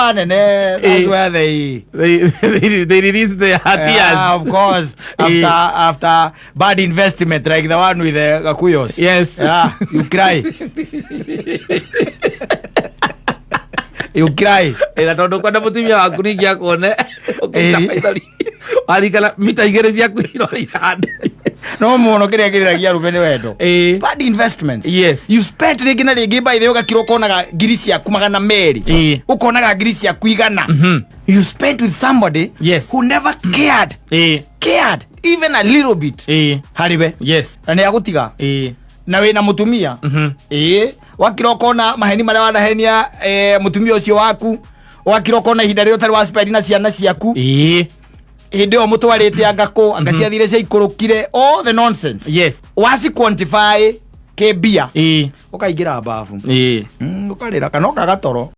banene. That's where they release their tears. Of course. After bad investment like the one with the Gakuyos. Yes. Yeah, you cry. You cry. Ila tondu kwa mutumia waku ningi akone. Alikala mita igere cia kuiro ihande. No muno kiria kiriragia Rubeni wendo. Bad investments. Yes. You spent rigi na rigi by the way gakiro konaga ngiri ciaku magana meri. Ukonaga ngiri ciaku igana. You spent with somebody who never cared. Cared even a little bit. Haribe. Yes. Na ni agutiga. Na we na mutumia. Wakiro kona maheni maria wanahenia mutumia ucio waku. Wakiro kona ihinda rio tari wa spend na ciana ciaku. Hinde o mutwarite angako angaciathire cia ikurukire all the nonsense. Yes. Wasi quantify ke bia. Ukaigira bafu. Ukarira kanoka gatoro.